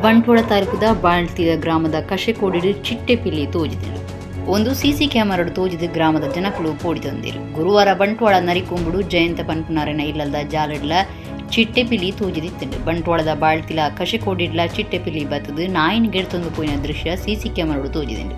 ಬಂಟ್ವಾಡ ತಾಲೂಕದ ಬಾಲ್ತಿಲ ಗ್ರಾಮದ ಕಶೆಕೋಡಿಡು ಚಿಟ್ಟೆಪಿಲಿ ತೋಜಿದಳು. ಒಂದು ಸಿಸಿ ಕ್ಯಾಮರಾಡು ತೋಜಿದ ಗ್ರಾಮದ ಜನಕಲು ಪೋಡಿ ತಂದಿರು. ಗುರುವಾರ ಬಂಟ್ವಾಳ ನರಿಕೊಂಬುಡು ಜಯಂತ ಪನ್ಪುನಾರನ ಇಲ್ಲದ ಜಾಲಡ್ಲ ಚಿಟ್ಟೆಪಿಲಿ ತೂಜಿದಿತ್ತಂಡು. ಬಂಟ್ವಾಳದ ಬಾಳ್ತಿಲ ಕಶಿಕೋಡಿಡ್ಲ ಚಿಟ್ಟೆಪಿಲಿ ಬತ್ತದು ನಾಯಿನ ಗೆಡ್ತೊಂದು ಪೋಯಿನ ದೃಶ್ಯ ಸಿಸಿ ಕ್ಯಾಮರಾಡು ತೋಜಿದಿಂಡು.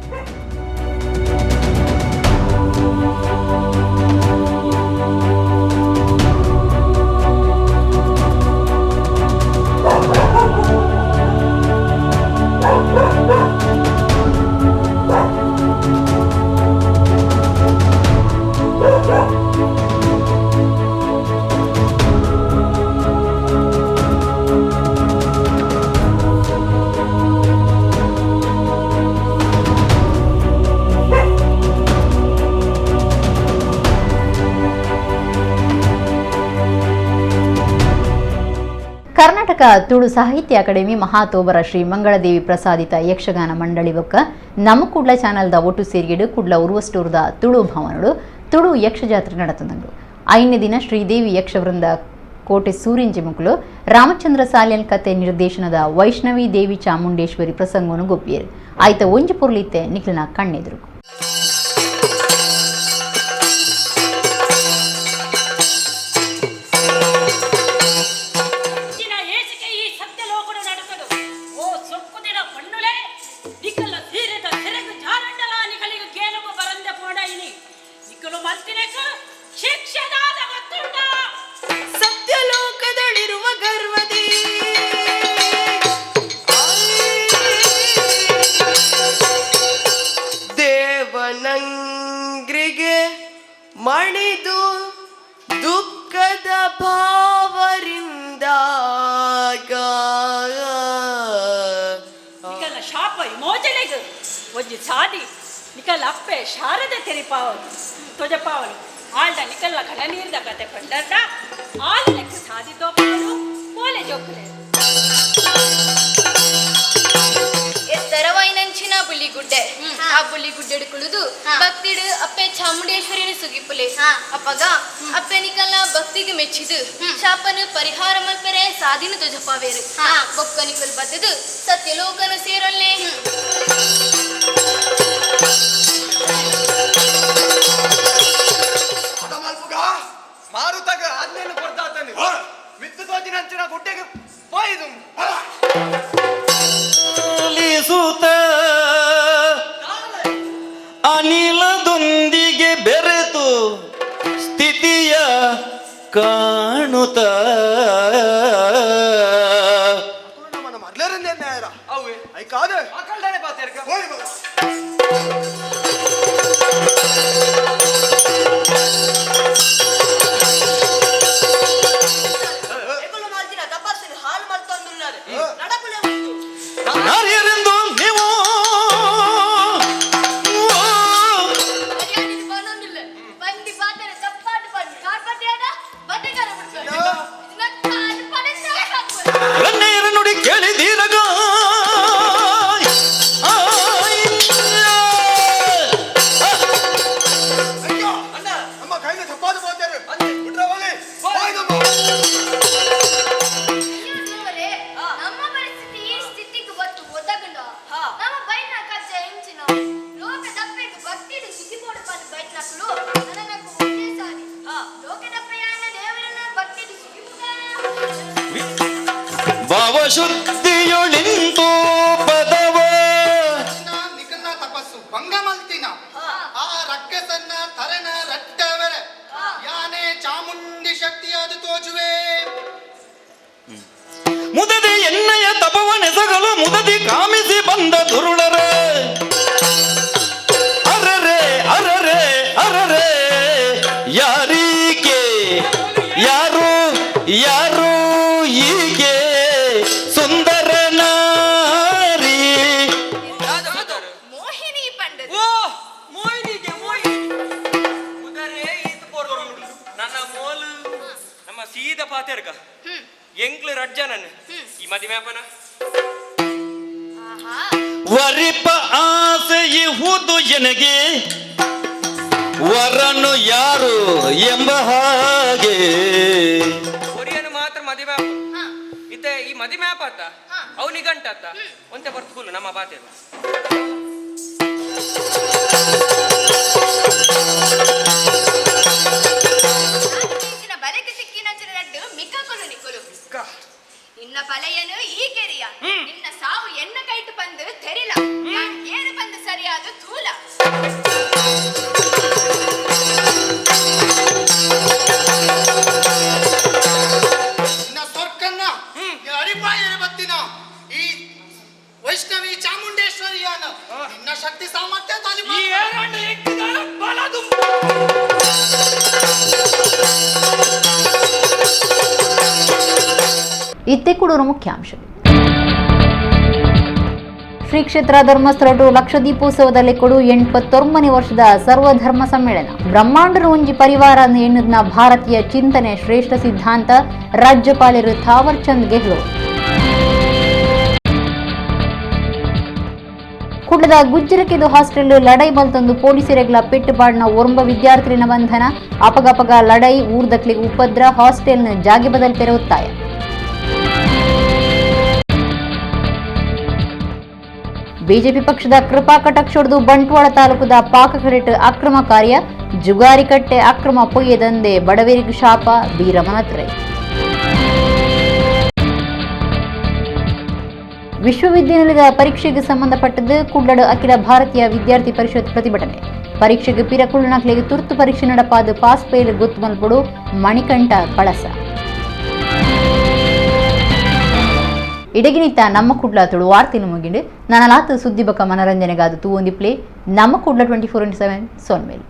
ಕರ್ನಾಟಕ ತುಳು ಸಾಹಿತ್ಯ ಅಕಾಡೆಮಿ ಮಹಾತೋಬರ ಶ್ರೀ ಮಂಗಳದೇವಿ ಪ್ರಸಾದಿತ ಯಕ್ಷಗಾನ ಮಂಡಳಿ ಬೊಕ್ಕ ನಮ್ಮ ಕುಡ್ಲ ಚಾನಲ್ದ ಒಟ್ಟು ಸೇರಿಗೆಡು ಕುಡ್ಲ ಉರುವಷ್ಟೂರ್ದ ತುಳು ಭವನಡು ತುಳು ಯಕ್ಷಜಾತ್ರೆ ನಡೆತಂದು. 5ನೇ ದಿನ ಶ್ರೀದೇವಿ ಯಕ್ಷವೃಂದ ಕೋಟೆ ಸೂರಿಂಜಿ ಮುಕುಲು ರಾಮಚಂದ್ರ ಸಾಲ್ಯನ್ ಕತೆ ನಿರ್ದೇಶನದ ವೈಷ್ಣವಿ ದೇವಿ ಚಾಮುಂಡೇಶ್ವರಿ ಪ್ರಸಂಗವನ್ನು ಗೊಪ್ಪಿಯರು ಆಯ್ತ ಒಂಜಿ ಪುರ್ಲಿತ್ತೆ ನಿಕ್ಲಿನ ಕಣ್ಣೆದುರು. ಸತ್ಯಲೋಕದಲ್ಲಿರುವ ಗರ್ವದಿ ದೇವನಂಗ್ರಿಗೆ ಮಣಿದು ದುಃಖದ ಭಾವರಿಂದ ಶಾಪ ವಿಮೋಚನೆಗೆ ಒಂಜಿ ಸಾದಿ ನಿಕಲ್ ಅಪ್ಪೆ ಶಾರದೆ ತೆರಿಪಾವನು ತೊಜಪಾವನು ಆಳ್ದ ನಿಕಲ್ಲ ಕಡ ನೀರ್ದ ಕತೆ ಪಂಡಟ ಆಳ ಲೆಕ್ಕ ಸಾದಿ ತೋಪಾವನು ಕೋಲೆ ಜೋಕುಲೆ ಎತ್ತರವೈನಂಚಿನ ಬುಲಿಗುಡ್ಡೆ ಆ ಬುಲಿಗುಡ್ಡೆಡು ಕುಳಿದು ಭಕ್ತಿಡು ಅಪ್ಪೆ ಚಾಮುಂಡೇಶ್ವರಿನ ಸುಗಿಪುಲೆ ಅಪ್ಪಗ ಅಪ್ಪೆ ನಿಕಲ್ನ ಭಕ್ತಿಗೆ ಮೆಚ್ಚಿದು ಶಾಪನು ಪರಿಹಾರ ಮಲ್ಪರೆ ಸಾದಿನ ತೊಜಪಾವೇರು ಬೊಕ್ಕ ನಿಕಲ್ ಬದ್ದದು ಸತ್ಯಲೋಕನು ಸೇರಲ್ಲೇ ಮಾರುತಗ ಅದ್ನೇನು ಕೊಡ್ತಾತನು ಮಿತ್ತು ತೋಜಿನ ಅಂಚಿನ ಗುಡ್ಡೆಗೆ ಪೋಯ್ದು ಸೂತ ಅನಿಲದೊಂದಿಗೆ ಬೆರೆತು ಸ್ಥಿತಿಯ ಕಾಣುತ್ತ ನಮ್ಮನ ಮೊದಲರಂದೇ ನ್ಯಾಯರ ಅವೇ ಐಕಾದೆ ಆಕಲ್ಡನೆ ಪಾತೆರ್ಕ ಹೋಯ್ ಮಗ ನಾರ್ಯರೆಂದು ನೀವು ರನ್ನೇರ ನುಡಿ ಕೇಳಿದೀರಗ ನಮ್ಮ ಕೈಲಿ ತಪ್ಪಾದ ಮಾತಾರು ಬಿಟ್ರವಲ್ಲಿ ನಮ್ಮ ಪರಿಸ್ಥಿತಿ ಈ ಸ್ಥಿತಿಗೆ ಬತ್ತು ಒದಗಂಡ ನಮ್ಮ ಬೈನ ಕಜ್ಜ ಹೆಂಚಿನ ಲೋಕ ದಪ್ಪೆಗೆ ಭಕ್ತಿಡು ಸುಖಿಪೋಡು ಬಂದು ಬೈಟ್ನಕ್ಕಳು ನನನಕ್ಕು ಒಂದೇ ಸಾರಿ ಲೋಕ ದಪ್ಪೆಯಾನ ದೇವರನ್ನ ಭಕ್ತಿಡು ಸುಖಿಪುಗ ಭಾವಶುದ್ಧಿಯೊಳಿಂತು ಪದವ ನಿಕನ್ನ ತಪಸ್ಸು ಭಂಗ ಮಲ್ತಿನ ಆ ರಕ್ಕಸನ್ನ ತರನ ರಟ್ಟವರೆ ಯಾನೇ ಚಾಮುಂಡಿ ಶಕ್ತಿಯಾದ ತೋಜುವೆ ಮುದದಿ ಎಣ್ಣೆಯ ತಪವನೆಸಗಲು ಮುದದಿ ಕಾಮಿಸಿ ಬಂದ ದುರುಳರ ಅರರೆ ಅರರೆ ಅರರೆ ಯಾರೀಕೆ ಯಾರು ಯಾರು ಈಕೆ ಸುಂದರ ನಾರಿ ಮೋಹಿನಿ ಪಂಡದ ಓ ಮೋಹಿನಿಗೆ ಮೋಹಿನಿ ಉದರೇ ಈತ ಪೋರ್ದು ನನ್ನ ಮೋಲು ನಮ್ಮ ಸೀದ ಪಾತೆರ್ಗ ಎಂಕ್ಲು ರಜ್ಜ ನನ್ನ ಈ ಮದಿ ಮ್ಯಾಪನ ವರಿಪ ಆಸೆಯುವುದು ಎನಗೆ ವರನು ಯಾರು ಎಂಬ ಹಾಗೆ ಒರಿಯನು ಮಾತ್ರ ಮದಿ ಮ್ಯಾಪ ಇತ್ತೆ ಈ ಮದಿ ಮ್ಯಾಪ್ ಆತ ಅವನಿಗಂಟ ಆತ ಒಂತೆ ಬರ್ತುಕುಲು ನಮ್ಮ ಬಾತೆ ಬಲೆಗೆ ಸಿಕ್ಕಿನ ರಡ್ಡು ಮಿಕ್ಕಲು ನಿಕ್ಕಲು ನಿನ್ನ ಬಲೆಯನು ಈ ಕೆರಿಯ ನಿನ್ನ ಸಾವು ಎನ್ನ ಕೈಟು ಬಂದು ತೆರಿಲ ಏನು ಬಂದು ಸರಿಯಾದ ಥೂಲ ಸ್ವರ್ಕನ್ನ ಅಡಿಪಾಯರ ಬತ್ತಿನ ಈ ವೈಷ್ಣವಿ ಚಾಮುಂಡೇಶ್ವರಿಯನ ನಿನ್ನ ಶಕ್ತಿ ಸಾಮರ್ಥ್ಯ ಇತ್ತೆ ಕೂಡೂರು ಮುಖ್ಯಾಂಶ. ಶ್ರೀ ಕ್ಷೇತ್ರ ಧರ್ಮಸ್ಥಳ ಟು ಲಕ್ಷದೀಪೋತ್ಸವದಲ್ಲಿ ಕೊಡು 89ನೇ ವರ್ಷದ ಸರ್ವಧರ್ಮ ಸಮ್ಮೇಳನ. ಬ್ರಹ್ಮಾಂಡರ ಒಂಜಿ ಪರಿವಾರ ಎನ್ನುವುದನ್ನ ಭಾರತೀಯ ಚಿಂತನೆ ಶ್ರೇಷ್ಠ ಸಿದ್ಧಾಂತ ರಾಜ್ಯಪಾಲರು ಥಾವರ್ ಚಂದ್ ಗೆಹ್ಲೋಟ್. ಕುಡ್ಲದ ಗುಜ್ಜರಕೆದು ಹಾಸ್ಟೆಲ್ ಲಡೈ ಬಲ್ತೊಂದು ಪೊಲೀಸರೆಗ್ಲ ಪೆಟ್ಟುಪಾಡಿನ ಒರಂಬ ವಿದ್ಯಾರ್ಥಿನ ಬಂಧನ. ಅಪಗಪಗ ಲಡೈ ಊರ್ದಕ್ಲಿಗೆ ಉಪದ್ರ ಹಾಸ್ಟೆಲ್ನ ಜಾಗೆ ಬದಲ್ಪೆರೆ ಒತ್ತಾಯ. ಬಿಜೆಪಿ ಪಕ್ಷದ ಕೃಪಾ ಕಟಾಕ್ಷ ಹೊಡೆದು ಬಂಟ್ವಾಳ ತಾಲೂಕದ ಪಾಕಕರೆಟ್ ಅಕ್ರಮ ಕಾರ್ಯ. ಜುಗಾರಿಕಟ್ಟೆ ಅಕ್ರಮ ಪೊಯ್ಯದಂದೆ ಬಡವರಿಗೆ ಶಾಪ. ಬಿ ರಮನಾಥ್ ರೈ. ವಿಶ್ವವಿದ್ಯಾನಿಲಯದ ಪರೀಕ್ಷೆಗೆ ಸಂಬಂಧಪಟ್ಟದ್ದು ಕುಡ್ಲಡ್ ಅಖಿಲ ಭಾರತೀಯ ವಿದ್ಯಾರ್ಥಿ ಪರಿಷತ್ ಪ್ರತಿಭಟನೆ. ಪರೀಕ್ಷೆಗೆ ಪಿರಕುಳ್ನಕ್ಲೆಗೆ ತುರ್ತು ಪರೀಕ್ಷೆ ನಡಪಾದ ಪಾಸ್ ಪೇಲ್ ಗೊತ್ತುಮಲ್ಪಡು ಮಣಿಕಂಠ ಕಳಸ. ಇಡಗಿನಿತ್ತ ನಮ್ಮ ಕುಡ್ಲ ತುಳು ವಾರ್ತೆಯನ್ನು ಮುಗಿಂಡು ನನಲಾತ ಸುದ್ದಿ ಬಕ ಮನರಂಜನೆಗಾದ ತೂ ಒಂದು ಪ್ಲೇ ನಮ್ಮ ಕುಡ್ಲ 24/7 ಸೋನ್ಮೇಲ್.